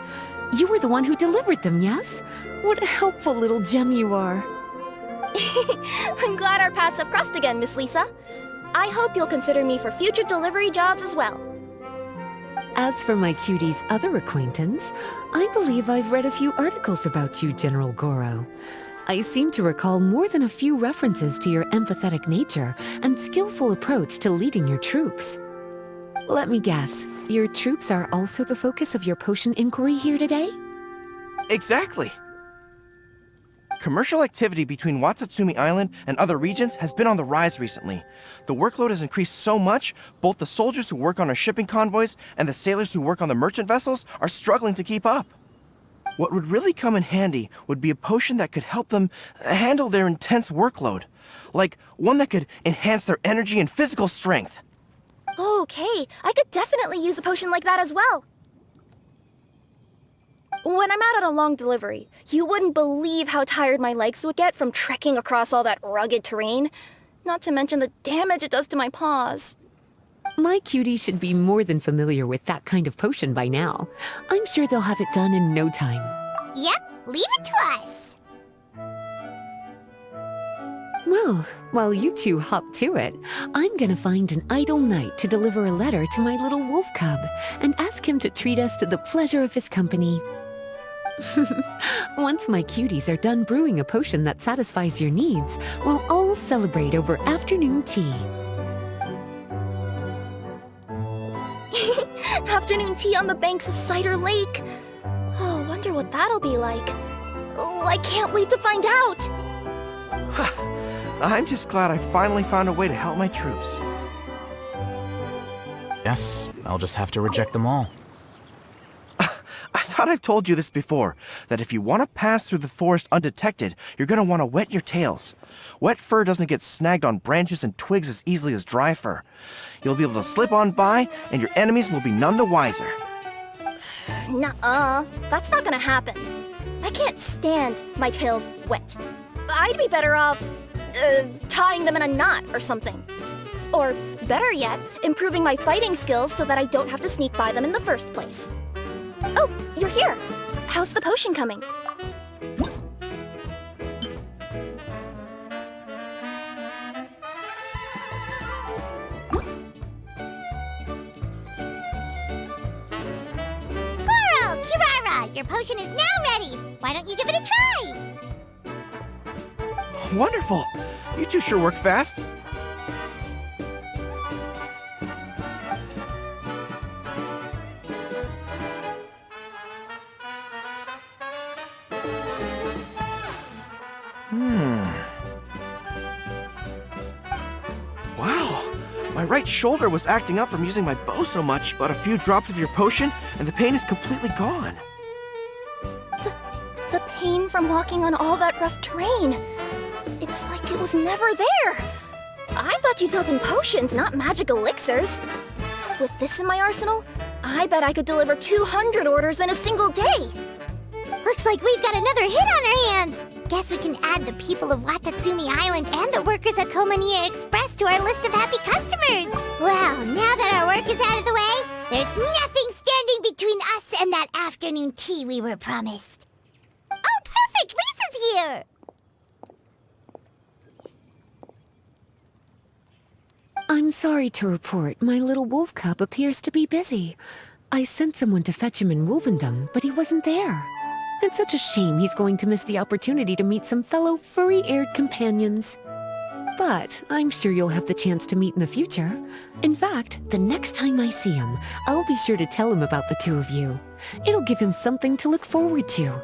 You were the one who delivered them, yes? What a helpful little gem you are. I'm glad our paths have crossed again, Miss Lisa. I hope you'll consider me for future delivery jobs as well. As for my cutie's other acquaintance, I believe I've read a few articles about you, General Gorou. I seem to recall more than a few references to your empathetic nature and skillful approach to leading your troops. Let me guess, your troops are also the focus of your potion inquiry here today? Exactly. Commercial activity between 𝘂�ecie Island and other regions has been on the rise recently. The workload has increased so much, both the soldiers who work on our shipping convoys and the sailors who work on the merchant vessels are struggling to keep up. What would really come in handy would be a potion that could help them handle their intense workload. Like one that could enhance their energy and physical strength. Okay, I could definitely use a potion like that as well. When I'm out on a long delivery, you wouldn't believe how tired my legs would get from trekking across all that rugged terrain. Not to mention the damage it does to my paws. My cutie should be more than familiar with that kind of potion by now. I'm sure they'll have it done in no time. Yep, leave it to us. Well, while you two hop to it, I'm gonna find an idle knight to deliver a letter to my little wolf cub and ask him to treat us to the pleasure of his company. Once my cuties are done brewing a potion that satisfies your needs, we'll all celebrate over afternoon tea. Afternoon tea on the banks of Cider Lake. Oh, wonder what that'll be like. Oh, I can't wait to find out! I'm just glad I finally found a way to help my troops. Yes, I'll just have to reject them all. I thought I've told you this before, that if you want to pass through the forest undetected, you're going to want to wet your tails. Wet fur doesn't get snagged on branches and twigs as easily as dry fur. You'll be able to slip on by, and your enemies will be none the wiser. Nuh-uh, that's not gonna happen. I can't stand my tails wet. I'd be better off, tying them in a knot or something. Or, better yet, improving my fighting skills so that I don't have to sneak by them in the first place. Oh, you're here! How's the potion coming? Gorou, Kirara, your potion is now ready. Why don't you give it a try? Wonderful! You two sure work fast. Wow, my right shoulder was acting up from using my bow so much, but a few drops of your potion, and the pain is completely gone. The pain from walking on all that rough terrain. It's like it was never there. I thought you dealt in potions, not magic elixirs. With this in my arsenal, I bet I could deliver 200 orders in a single day. Looks like we've got another hit on our hands. Guess we can add the people of Watatsumi Island and the workers at 𝘂ఐ𝗹ecie to our list of happy customers. Well, now that our work is out of the way, there's nothing standing between us and that afternoon tea we were promised. Oh, perfect! Lisa's here! I'm sorry to report, my little wolf cub appears to be busy. I sent someone to fetch him in Wolvendom, but he wasn't there. It's such a shame he's going to miss the opportunity to meet some fellow furry-haired companions. But I'm sure you'll have the chance to meet in the future. In fact, the next time I see him, I'll be sure to tell him about the two of you. It'll give him something to look forward to.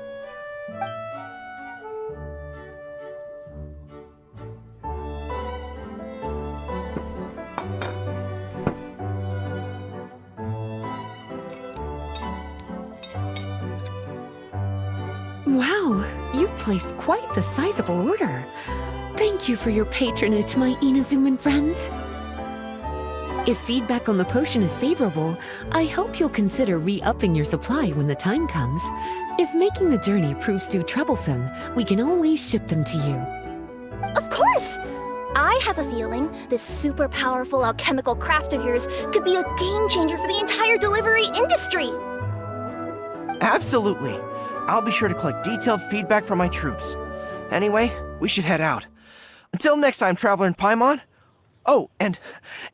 Wow, you've placed quite the sizable order. Thank you for your patronage, my Inazuman friends. If feedback on the potion is favorable, I hope you'll consider re-upping your supply when the time comes. If making the journey proves too troublesome, we can always ship them to you. Of course! I have a feeling this super powerful alchemical craft of yours could be a game changer for the entire delivery industry! Absolutely. I'll be sure to collect detailed feedback from my troops. Anyway, we should head out. Until next time, Traveler in Paimon. Oh, and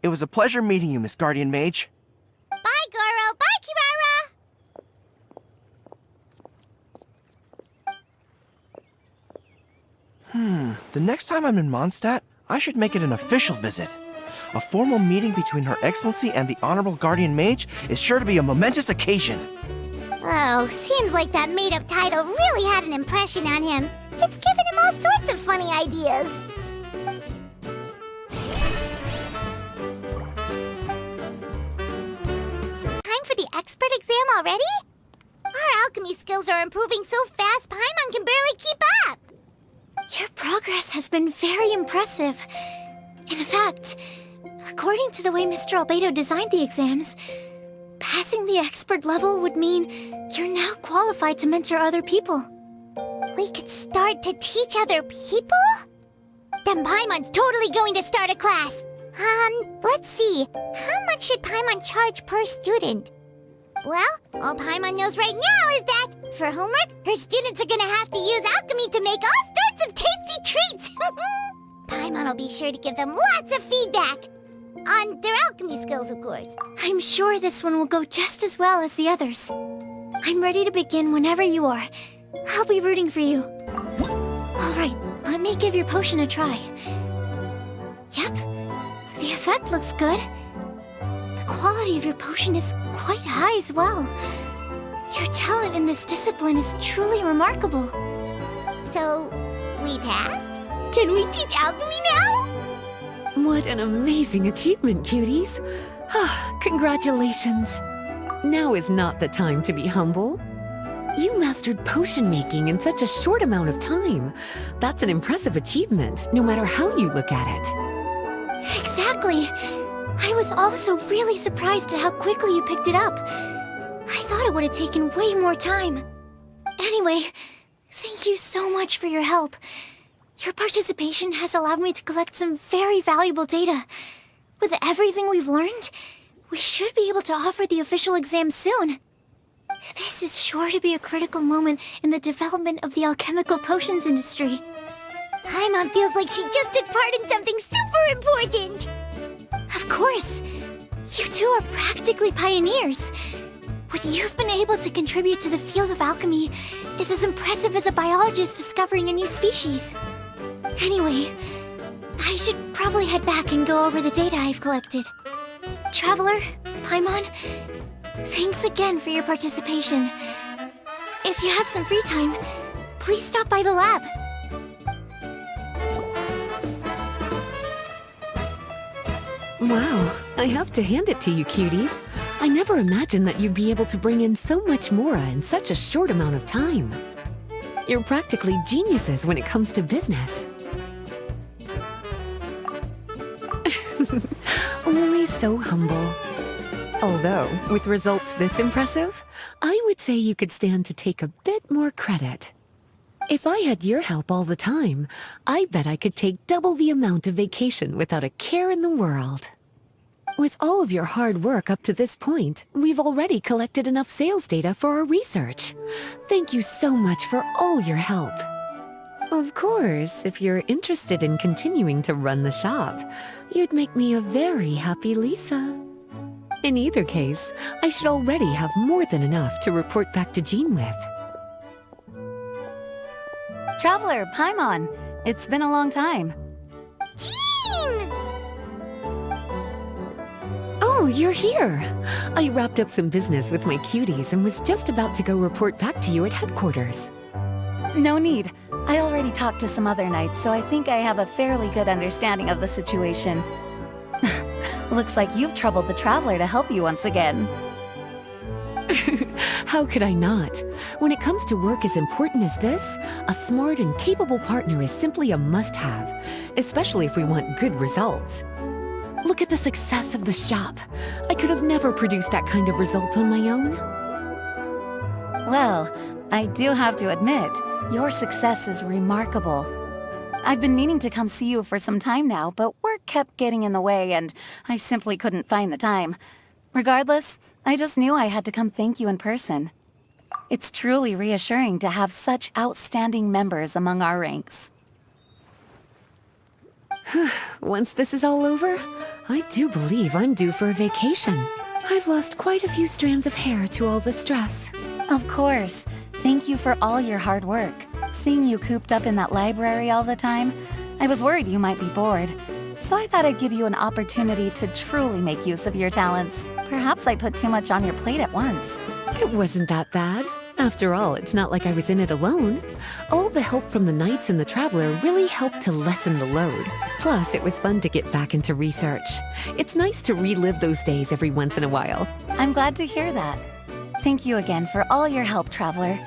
it was a pleasure meeting you, Miss Guardian Mage. Bye, Gorou! Bye, Kirara! The next time I'm in Mondstadt, I should make it an official visit. A formal meeting between Her Excellency and the Honorable Guardian Mage is sure to be a momentous occasion. Oh, seems like that made-up title really had an impression on him. It's given him all sorts of funny ideas. Time for the expert exam already? Our alchemy skills are improving so fast, Paimon can barely keep up. Your progress has been very impressive. In fact, according to the way Mr. Beidou designed the exams, passing the expert level would mean you're now qualified to mentor other people. We could start to teach other people? Then Paimon's totally going to start a class. Let's see. How much should Paimon charge per student? Well, all Paimon knows right now is that, for homework, her students are gonna have to use alchemy to make all sorts of tasty treats. Paimon will be sure to give them lots of feedback. On their alchemy skills, of course. I'm sure this one will go just as well as the others. I'm ready to begin whenever you are. I'll be rooting for you. Alright, let me give your potion a try. Yep, the effect looks good. The quality of your potion is quite high as well. Your talent in this discipline is truly remarkable. So, we passed? Can we teach alchemy now? What an amazing achievement, cuties. Congratulations. Now is not the time to be humble. You mastered potion making in such a short amount of time. That's an impressive achievement, no matter how you look at it. Exactly. I was also really surprised at how quickly you picked it up. I thought it would have taken way more time. Anyway, thank you so much for your help. Your participation has allowed me to collect some very valuable data. With everything we've learned, we should be able to offer the official exam soon. This is sure to be a critical moment in the development of the alchemical potions industry. Paimon feels like she just took part in something super important! Of course! You two are practically pioneers. What you've been able to contribute to the field of alchemy is as impressive as a biologist discovering a new species. Anyway, I should probably head back and go over the data I've collected. Traveler, Paimon, thanks again for your participation. If you have some free time, please stop by the lab. Wow, I have to hand it to you, cuties. I never imagined that you'd be able to bring in so much mora in such a short amount of time. You're practically geniuses when it comes to business. Only so humble. Although, with results this impressive, I would say you could stand to take a bit more credit. If I had your help all the time, I bet I could take double the amount of vacation without a care in the world. With all of your hard work up to this point, we've already collected enough sales data for our research. Thank you so much for all your help. Of course, if you're interested in continuing to run the shop, you'd make me a very happy Lisa. In either case, I should already have more than enough to report back to Jean with. Traveler, Paimon, it's been a long time. Jean! Oh, you're here. I wrapped up some business with my cuties and was just about to go report back to you at headquarters. No need. I already talked to some other knights, so I think I have a fairly good understanding of the situation. Looks like you've troubled the Traveler to help you once again. How could I not? When it comes to work as important as this, a smart and capable partner is simply a must-have, especially if we want good results. Look at the success of the shop. I could have never produced that kind of result on my own. Well, I do have to admit, your success is remarkable. I've been meaning to come see you for some time now, but work kept getting in the way and I simply couldn't find the time. Regardless, I just knew I had to come thank you in person. It's truly reassuring to have such outstanding members among our ranks. Once this is all over, I do believe I'm due for a vacation. I've lost quite a few strands of hair to all the stress. Of course. Thank you for all your hard work. Seeing you cooped up in that library all the time, I was worried you might be bored. So I thought I'd give you an opportunity to truly make use of your talents. Perhaps I put too much on your plate at once. It wasn't that bad. After all, it's not like I was in it alone. All the help from the Knights and the Traveler really helped to lessen the load. Plus, it was fun to get back into research. It's nice to relive those days every once in a while. I'm glad to hear that. Thank you again for all your help, Traveler.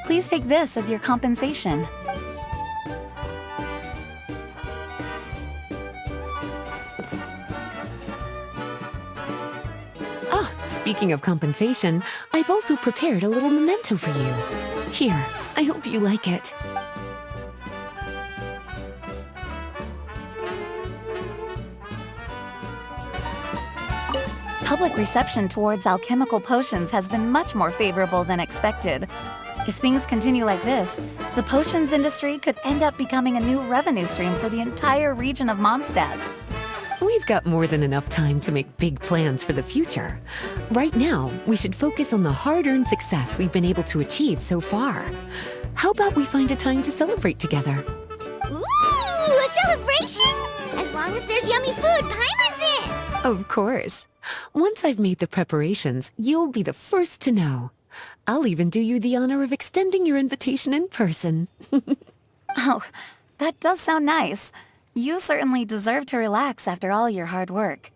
Please take this as your compensation. Speaking of compensation, I've also prepared a little memento for you. Here, I hope you like it. Public reception towards alchemical potions has been much more favorable than expected. If things continue like this, the potions industry could end up becoming a new revenue stream for the entire region of Mondstadt. We've got more than enough time to make big plans for the future. Right now, we should focus on the hard-earned success we've been able to achieve so far. How about we find a time to celebrate together? Ooh, a celebration? As long as there's yummy food, Paimon's in! Of course. Once I've made the preparations, you'll be the first to know. I'll even do you the honor of extending your invitation in person. Oh, that does sound nice. You certainly deserve to relax after all your hard work.